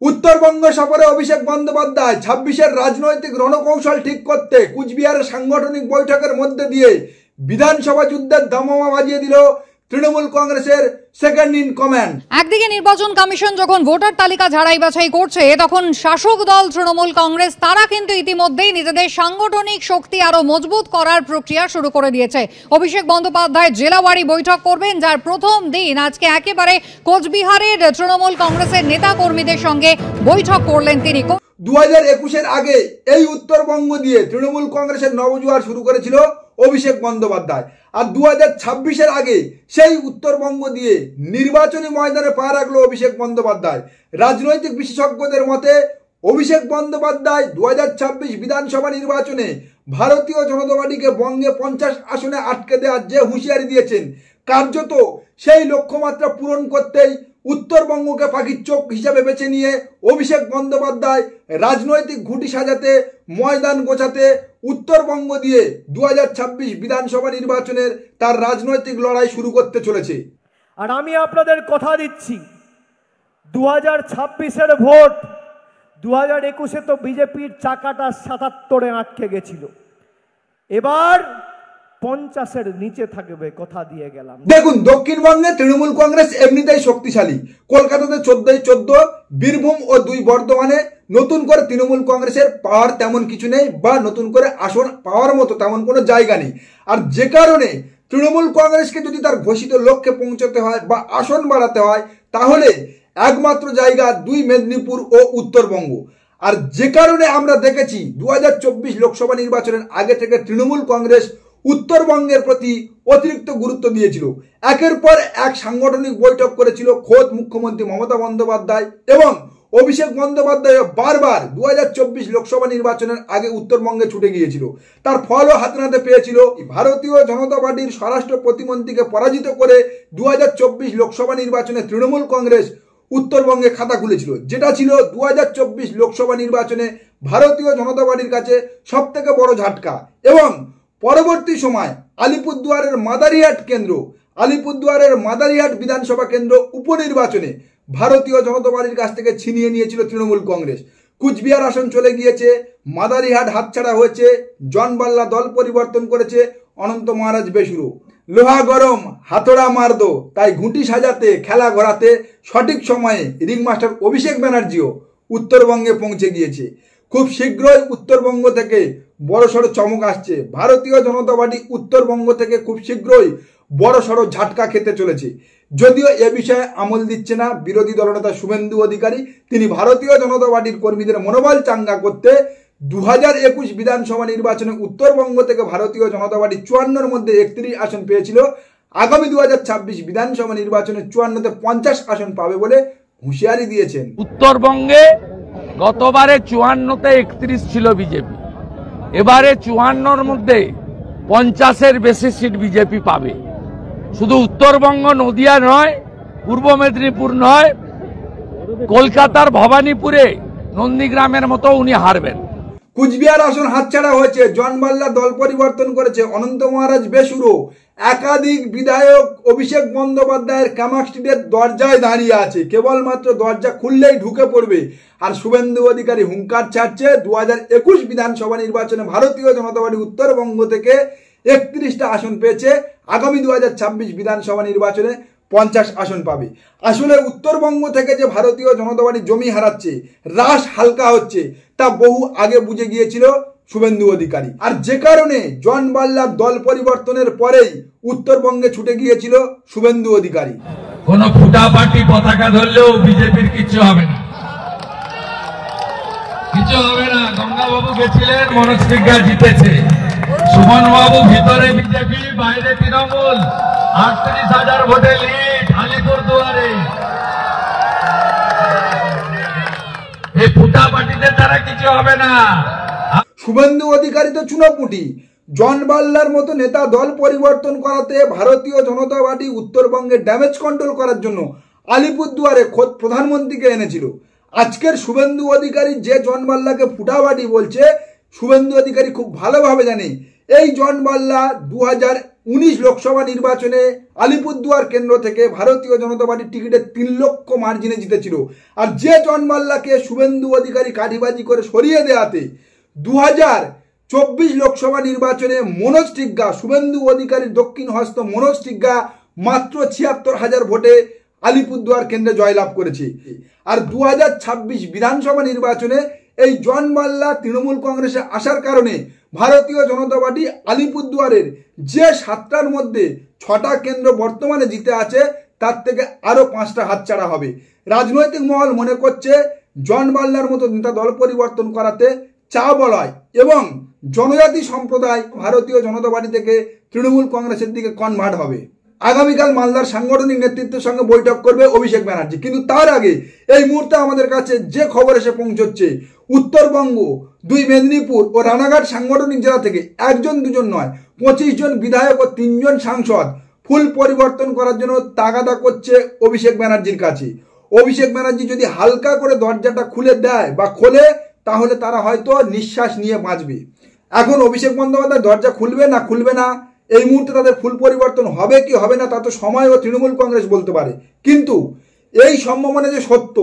উত্তরবঙ্গ সফরে অভিষেক বন্দ্যোপাধ্যায় 26-এর রাজনৈতিক রণকৌশল ঠিক করতে কুচবিহারের সাংগঠনিক বৈঠকের মধ্যে দিয়ে বিধানসভা যুদ্ধের দামামা বাজিয়ে দিল তৃণমূল কংগ্রেসের সেকেন্ড ইন কমান্ড। একদিকে নির্বাচন কমিশন যখন ভোটার তালিকা ঝাড়াই বাছাই করছে, তখন শাসক দল তৃণমূল কংগ্রেস তারা কিন্তু ইতিমধ্যেই নিজেদের সাংগঠনিক শক্তি আরো মজবুত করার প্রক্রিয়া শুরু করে দিয়েছে। অভিষেক বন্দ্যোপাধ্যায় জেলাওয়ারি বৈঠক করবেন, যার প্রথম দিন আজকে একেবারে কোচবিহারের তৃণমূল কংগ্রেসের নেতা কর্মীদের সঙ্গে বৈঠক করলেন তিনি। 2021-এর আগে এই উত্তরবঙ্গ দিয়ে তৃণমূল কংগ্রেসের নবজোয়ার শুরু করেছিল অভিষেক বন্দ্যোপাধ্যায়, আর 2026-এর আগে সেই উত্তরবঙ্গ দিয়ে নির্বাচনী ময়দানে পা রাখলো অভিষেক বন্দ্যোপাধ্যায়। রাজনৈতিক বিশেষজ্ঞদের মতে অভিষেক বন্দ্যোপাধ্যায় 2026 বিধানসভা নির্বাচনে ভারতীয় জনতা পার্টিকে বঙ্গে 50 আসনে আটকে দেওয়ার যে হুঁশিয়ারি দিয়েছেন, কার্যত সেই লক্ষ্যমাত্রা পূরণ করতেই উত্তরবঙ্গকে পাখির চোখ হিসাবে বেছে নিয়ে অভিষেক বন্দ্যোপাধ্যায় রাজনৈতিক ঘুঁটি সাজাতে, ময়দান গোছাতে উত্তরবঙ্গ দিয়ে 2026 বিধানসভা নির্বাচনের তার রাজনৈতিক লড়াই শুরু করতে চলেছে। আর আমি আপনাদের কথা দিচ্ছি, 2026-এর ভোট 2021-এ তো বিজেপির চাকাটা 77-এ আটকে গেছিল, এবার 50-এর নিচে থাকবে, কথা দিয়ে গেলাম। দেখুন, দক্ষিণবঙ্গে তৃণমূল কংগ্রেস এমনিতেই শক্তিশালী। কলকাতাতে 14-14, বীরভূম ও 2 বর্ধমানে নতুন করে তৃণমূল কংগ্রেসের পাওয়ার তেমন কিছু নেই, বা নতুন করে আসন পাওয়ার মতো তেমন কোনো জায়গা নেই। আর যে কারণে তৃণমূল কংগ্রেসকে যদি তার ঘোষিত লক্ষ্যে পৌঁছতে হয় বা আসন বাড়াতে হয়, তাহলে একমাত্র জায়গা 2 মেদিনীপুর ও উত্তরবঙ্গ। আর যে কারণে আমরা দেখেছি 2024 লোকসভা নির্বাচনের আগে থেকে তৃণমূল কংগ্রেস উত্তরবঙ্গের প্রতি অতিরিক্ত গুরুত্ব দিয়েছিল। একের পর এক সাংগঠনিক বৈঠক করেছিল খোদ মুখ্যমন্ত্রী মমতা বন্দ্যোপাধ্যায়, এবং অভিষেক বন্দ্যোপাধ্যায় বারবার 2024 লোকসভা নির্বাচনের আগে উত্তরবঙ্গে ছুটে গিয়েছিল। তার ফলও হাতে নাতে পেয়েছিল। ভারতীয় জনতা পার্টির স্বরাষ্ট্র প্রতিমন্ত্রীকে পরাজিত করে 2024 লোকসভা নির্বাচনে তৃণমূল কংগ্রেস উত্তরবঙ্গে খাতা খুলেছিল, যেটা ছিল 2024 লোকসভা নির্বাচনে ভারতীয় জনতা পার্টির কাছে সব থেকে বড় ঝাটকা। এবং পরবর্তী সময় আলিপুরদুয়ারের মাদারিহাট বিধানসভা কেন্দ্র উপনির্বাচনে ভারতীয় জনতা পার্টির কাছ থেকে ছিনিয়ে নিয়েছিল তৃণমূল কংগ্রেস। কুচবিহার আসন চলে গিয়েছে, মাদারিহাট হাতছাড়া হয়েছে, জনবাল্লা দল পরিবর্তন করেছে অনন্ত মহারাজ বেসুরো। লোহা গরম হাতড়া মারদো, তাই ঘুঁটি সাজাতে, খেলা ঘোরাতে সঠিক সময়ে রিংমাস্টার অভিষেক ব্যানার্জিও উত্তরবঙ্গে পৌঁছে গিয়েছে। খুব শীঘ্রই উত্তরবঙ্গ থেকে বড়সড় চমক আসছে। ভারতীয় জনতা পার্টি উত্তরবঙ্গ থেকে খুব শীঘ্রই বড়সড় ঝাটকা খেতে চলেছে। যদিও এ বিষয়ে আমল দিচ্ছে না বিরোধী দলনেতা শুভেন্দু অধিকারী। তিনি ভারতীয় জনতা পার্টির কর্মীদের মনোবল চাঙ্গা করতে 2021 বিধানসভা নির্বাচনে উত্তরবঙ্গ থেকে ভারতীয় জনতা পার্টি 54-এর মধ্যে 31 আসন পেয়েছিল। আগামী 2026 বিধানসভা নির্বাচনে 54-তে 50 আসন পাবে বলে হুঁশিয়ারি দিয়েছেন। উত্তরবঙ্গে গতবারে 54-তে 31 ছিল বিজেপি, এবারে 54-এর মধ্যে 50-এর বেশি সিট বিজেপি পাবে। শুধু উত্তরবঙ্গ, নদিয়া নয়, পূর্ব মেদিনীপুর নয়, কলকাতার ভবানীপুরে নন্দীগ্রামের মতো উনি হারবেন। কুচবিহার আসন হাতছাড়া হয়েছে, জনবাল্লা দল পরিবর্তন করেছে অনন্ত মহারাজ বেসুরো। একাধিক বিধায়ক অভিষেক বন্দ্যোপাধ্যায়ের কামাক স্ট্রিটের দরজায় দাঁড়িয়ে আছে, কেবলমাত্র দরজা খুললেই ঢুকে পড়বে। আর শুভেন্দু অধিকারী হুঙ্কার ছাড়ছে 2021 বিধানসভা নির্বাচনে ভারতীয় জনতা পার্টি উত্তরবঙ্গ থেকে 31টা আসন পেয়েছে, আগামী 2026 বিধানসভা নির্বাচনে 50 আসন পাবে। আসলে উত্তরবঙ্গ থেকে যে ভারতীয় জনতা পার্টি জমি হারাচ্ছে, রাশ হালকা হচ্ছে, তা বহু আগে বুঝে গিয়েছিল শুভেন্দু অধিকারী। আর যে কারণে জনবাল্লার দল পরিবর্তনের পরেই উত্তরবঙ্গে ছুটে গিয়েছিল শুভেন্দু অধিকারী। কোন ফুটা পার্টি পতাকা ধরলেও বিজেপির কিছু হবে না, কিছু হবে না। গঙ্গাবাবু গেছিলেন, মনোজ সিংহা জিতেছে। সুমন বাবু ভিতরে বিজেপি, বাইরে তৃণমূল, 38,000 ভোটে লিড আলিপুরদুয়ারে। এই ফুটা পার্টিদের দ্বারা কিছু হবে না। শুভেন্দু অধিকারী তো চুনোপুটি। জনবাল্লার মতো নেতা দল পরিবর্তন করাতে ভারতীয় জনতা পার্টি উত্তরবঙ্গে ড্যামেজ কন্ট্রোল করার জন্য আলিপুরদুয়ারে খোদ প্রধানমন্ত্রীকে এনেছিল। আজকের শুভেন্দু অধিকারী যে জনবাল্লাকে ফুটাবাটি বলছে, শুভেন্দু অধিকারী খুব ভালোভাবে জানে এই জন বাল্লা 2019 লোকসভা নির্বাচনে আলিপুরদুয়ার কেন্দ্র থেকে ভারতীয় জনতা পার্টির টিকিটে 3 লক্ষ মার্জিনে জিতেছিল। আর যে জন বাল্লাকে শুভেন্দু অধিকারী কাঠিবাজি করে সরিয়ে দেওয়াতে 2024 লোকসভা নির্বাচনে মনোজ টিগ্গা, শুভেন্দু অধিকারীর দক্ষিণ হস্ত মনোজ টিগ্গা মাত্র 76,000 ভোটে আলিপুরদুয়ার কেন্দ্রে জয়লাভ করেছে। আর 2026 বিধানসভা নির্বাচনে এই জন বাল্লা তৃণমূল কংগ্রেসে আসার কারণে ভারতীয় জনতা পার্টি আলিপুরদুয়ারের যে 7টার মধ্যে 6টা কেন্দ্র বর্তমানে জিতে আছে তার থেকে আরো 5টা হাতছাড়া হবে। রাজনৈতিক মহল মনে করছে জন বাল্লার মতো নেতা দল পরিবর্তন করাতে চা বলায় এবং জনজাতি সম্প্রদায় ভারতীয় জনতা পার্টি থেকে তৃণমূল কংগ্রেসের দিকে কনভার্ট হবে। আগামীকাল মালদার সাংগঠনিক নেতৃত্বের সঙ্গে বৈঠক করবে অভিষেক ব্যানার্জি। কিন্তু তার আগে এই মুহূর্তে আমাদের কাছে যে খবর এসে পৌঁছচ্ছে, উত্তরবঙ্গ, 2 মেদিনীপুর ও রানাঘাট সাংগঠনিক জেলা থেকে 1-2 নয় 25 জন বিধায়ক ও 3 জন সাংসদ ফুল পরিবর্তন করার জন্য তাগাদা করছে অভিষেক ব্যানার্জির কাছে। অভিষেক ব্যানার্জি যদি হালকা করে দরজাটা খুলে দেয় বা খোলে তাহলে তারা হয়তো নিঃশ্বাস নিয়ে বাঁচবে। এখন অভিষেক বন্দ্যোপাধ্যায় দরজা খুলবে না এই মুহূর্তে তাদের ফুল পরিবর্তন হবে কি হবে না তা তো সময় ও তৃণমূল কংগ্রেস বলতে পারে। কিন্তু এই সম্ভাবনা যে সত্য,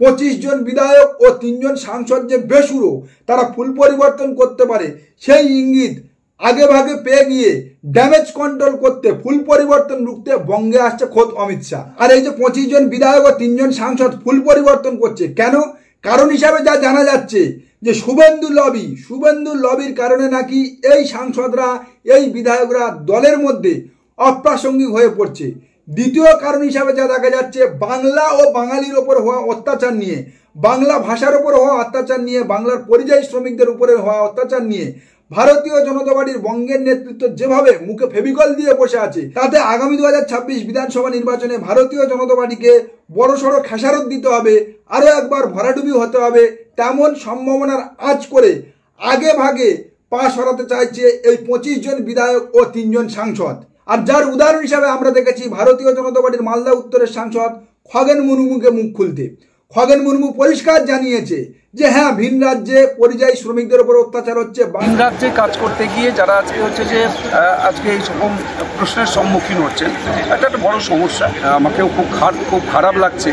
25 জন বিধায়ক ও 3 জন সাংসদ যে বেসুরো তারা ফুল পরিবর্তন করতে পারে সেই ইঙ্গিত আগে ভাগে পেয়ে গিয়ে ড্যামেজ কন্ট্রোল করতে, ফুল পরিবর্তন রুখতে বঙ্গে আসছে খোদ অমিত শাহ। আর এই যে 25 জন বিধায়ক ও 3 জন সাংসদ ফুল পরিবর্তন করছে কেন? কারণ হিসাবে যা জানা যাচ্ছে যে শুভেন্দু লবির কারণে নাকি এই সাংসদরা, এই বিধায়করা দলের মধ্যে অপ্রাসঙ্গিক হয়ে পড়ছে। দ্বিতীয় কারণ হিসাবে যা দেখা যাচ্ছে বাংলা ও বাঙালির ওপর হওয়া অত্যাচার নিয়ে, বাংলা ভাষার উপর হওয়া অত্যাচার নিয়ে, বাংলার পরিযায়ী শ্রমিকদের উপরে হওয়া অত্যাচার নিয়ে ভারতীয় জনতা পার্টির বঙ্গের নেতৃত্ব যেভাবে মুখে ফেভিকল দিয়ে বসে আছে তাতে আগামী 2026 বিধানসভা নির্বাচনে ভারতীয় জনতা পার্টিকে বড়সড় খেসারত দিতে হবে, আরো একবার ভরাডুবি হতে হবে। তেমন সম্ভাবনার আঁচ করে আগে ভাগে পা সরাতে চাইছে এই 25 জন বিধায়ক ও 3 জন সাংসদ। আর যার উদাহরণ হিসাবে আমরা দেখেছি ভারতীয় জনতা পার্টির মালদা উত্তরের সাংসদ খগেন মুর্মুকে মুখ খুলতে। খগেন মুর্মু পরিষ্কার জানিয়েছে যে হ্যাঁ, ভিন রাজ্যে পরিযায়ী শ্রমিকদের উপর অত্যাচার হচ্ছে। ভিন রাজ্যে কাজ করতে গিয়ে যারা আজকে হচ্ছে যে আজকে এই রকম প্রশ্নের সম্মুখীন হচ্ছেন, এটা একটা বড় সমস্যা। আমাকেও খুব খারাপ লাগছে।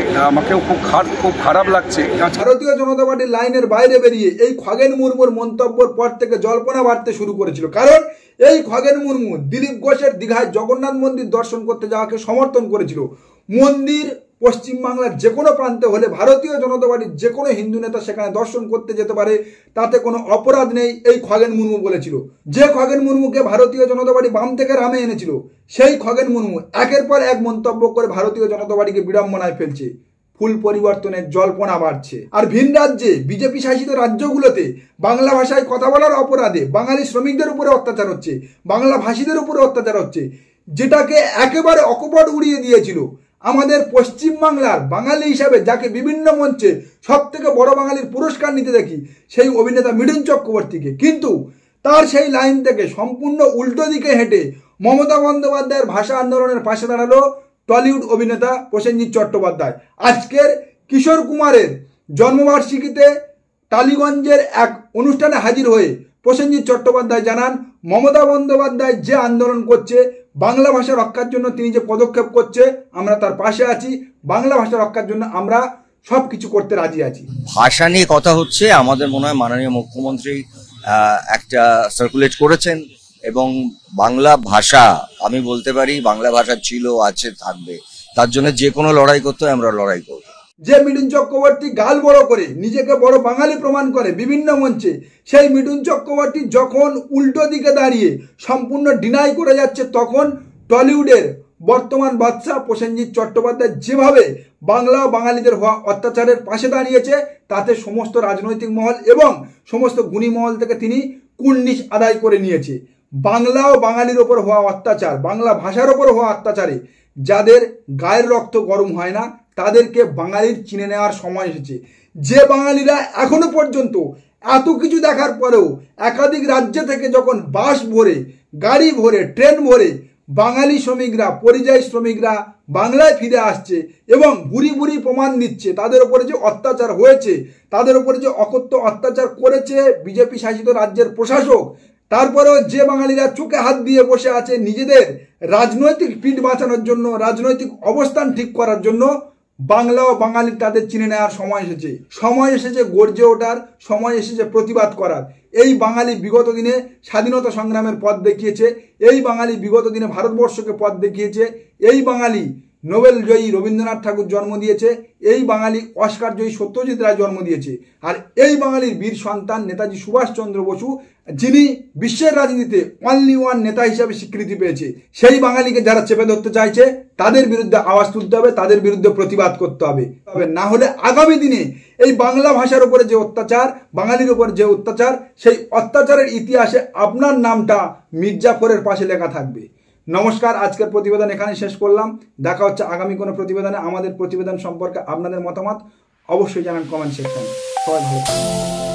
ভারতীয় জনতা পার্টির লাইনের বাইরে বেরিয়ে এই খগেন মুর্মুর মন্তব্যের পর থেকে জল্পনা বাড়তে শুরু করেছিল। কারণ এই খগেন মুর্মু দিলীপ ঘোষের দীঘায় জগন্নাথ মন্দির দর্শন করতে যাওয়াকে সমর্থন করেছিল। মন্দির পশ্চিমবাংলার যে কোনো প্রান্তে হলে ভারতীয় জনতা পার্টির যে কোনো হিন্দু নেতা সেখানে দর্শন করতে যেতে পারে, তাতে কোনো অপরাধ নেই, এই খগেন মুর্মু বলেছিল। যে খগেন মুর্মুকে ভারতীয় জনতা পার্টি বাম থেকে রামে এনেছিল সেই খগেন মুর্মু একের পর এক মন্তব্য করে ভারতীয় জনতা পার্টিকে বিড়ম্বনায় ফেলছে। ফুল পরিবর্তনের জল্পনা বাড়ছে। আর ভিন রাজ্যে বিজেপি শাসিত রাজ্যগুলোতে বাংলা ভাষায় কথা বলার অপরাধে বাঙালি শ্রমিকদের উপরে অত্যাচার হচ্ছে, বাংলা ভাষীদের উপরে অত্যাচার হচ্ছে, যেটাকে একেবারে অকপট উড়িয়ে দিয়েছিল আমাদের পশ্চিমবাংলার বাঙালি হিসাবে, যাকে বিভিন্ন মঞ্চে সব থেকে বড় বাঙালির পুরস্কার নিতে দেখি সেই অভিনেতা মিঠুন চক্রবর্তীকে। কিন্তু তার সেই লাইন থেকে সম্পূর্ণ উল্টো দিকে হেঁটে মমতা বন্দ্যোপাধ্যায়ের ভাষা আন্দোলনের পাশে দাঁড়ালো টলিউড অভিনেতা প্রসেনজিৎ চট্টোপাধ্যায়। আজকের কিশোর কুমারের জন্মবার্ষিকীতে টালিগঞ্জের এক অনুষ্ঠানে হাজির হয়ে প্রসেনজিৎ চট্টোপাধ্যায় জানান মমতা বন্দ্যোপাধ্যায় যে আন্দোলন করছে, বাংলা ভাষা রক্ষার জন্য তিনি যে পদক্ষেপ করছে, আমরা তার পাশে আছি। বাংলা ভাষা রক্ষার জন্য আমরা সব কিছু করতে রাজি আছি। ভাষা নিয়ে কথা হচ্ছে, আমাদের মনে হয় মাননীয় মুখ্যমন্ত্রী একটা সার্কুলেট করেছেন এবং বাংলা ভাষা, আমি বলতে পারি বাংলা ভাষা ছিল, আছে, থাকবে। তার জন্য যে কোনো লড়াই করতে হয়, আমরা লড়াই করব। যে মিঠুন চক্রবর্তী গাল বড় করে নিজেকে বড় বাঙালি প্রমাণ করে বিভিন্ন মঞ্চে, সেই মিঠুন চক্রবর্তী যখন উল্টো দিকে দাঁড়িয়ে সম্পূর্ণ ডিনাই করে যাচ্ছে, তখন টলিউডের বর্তমান বাদশা প্রসেনজিৎ চট্টোপাধ্যায় যেভাবে বাংলা ও বাঙালিদের হওয়া অত্যাচারের পাশে দাঁড়িয়েছে, তাতে সমস্ত রাজনৈতিক মহল এবং সমস্ত গুণী মহল থেকে তিনি কুর্নিশ আদায় করে নিয়েছে। বাংলা ও বাঙালির ওপর হওয়া অত্যাচার, বাংলা ভাষার ওপর হওয়া অত্যাচারে যাদের গায়ের রক্ত গরম হয় না, তাদেরকে বাঙালির চিনে নেওয়ার সময় এসেছে। যে বাঙালিরা এখনো পর্যন্ত এত কিছু দেখার পরেও একাধিক রাজ্য থেকে যখন বাস ভরে, গাড়ি ভরে, ট্রেন ভরে বাঙালি শ্রমিকরা, পরিযায়ী শ্রমিকরা বাংলায় ফিরে আসছে এবং ভুরি ভুরি প্রমাণ দিচ্ছে তাদের উপরে যে অত্যাচার হয়েছে, তাদের উপরে যে অকথ্য অত্যাচার করেছে বিজেপি শাসিত রাজ্যের প্রশাসক, তারপরেও যে বাঙালিরা চোখে হাত দিয়ে বসে আছে নিজেদের রাজনৈতিক পিঠ বাঁচানোর জন্য, রাজনৈতিক অবস্থান ঠিক করার জন্য, বাংলা ও বাঙালি তাদের চিনে নেওয়ার সময় এসেছে। সময় এসেছে গর্জে ওঠার, সময় এসেছে প্রতিবাদ করার। এই বাঙালি বিগত দিনে স্বাধীনতা সংগ্রামের পথ দেখিয়েছে, এই বাঙালি বিগত দিনে ভারতবর্ষকে পথ দেখিয়েছে, এই বাঙালি নোবেল জয়ী রবীন্দ্রনাথ ঠাকুর জন্ম দিয়েছে, এই বাঙালি অস্কার জয়ী সত্যজিৎ রায় জন্ম দিয়েছে। আর এই বাঙালির বীর সন্তান নেতাজি সুভাষচন্দ্র বসু, যিনি বিশ্বের রাজনীতিতে অনলি ওয়ান নেতা হিসাবে স্বীকৃতি পেয়েছে, সেই বাঙালিকে যারা চেপে ধরতে চাইছে তাদের বিরুদ্ধে আওয়াজ তুলতে হবে, তাদের বিরুদ্ধে প্রতিবাদ করতে হবে। না হলে আগামী দিনে এই বাংলা ভাষার উপরে যে অত্যাচার, বাঙালির উপর যে অত্যাচার, সেই অত্যাচারের ইতিহাসে আপনার নামটা মির্জাফরের পাশে লেখা থাকবে। নমস্কার, আজকের প্রতিবেদন এখানে শেষ করলাম। দেখা হচ্ছে আগামী কোনো প্রতিবেদনে। আমাদের প্রতিবেদন সম্পর্কে আপনাদের মতামত অবশ্যই জানান কমেন্ট সেকশনে। সবাই ভালো থাকুন।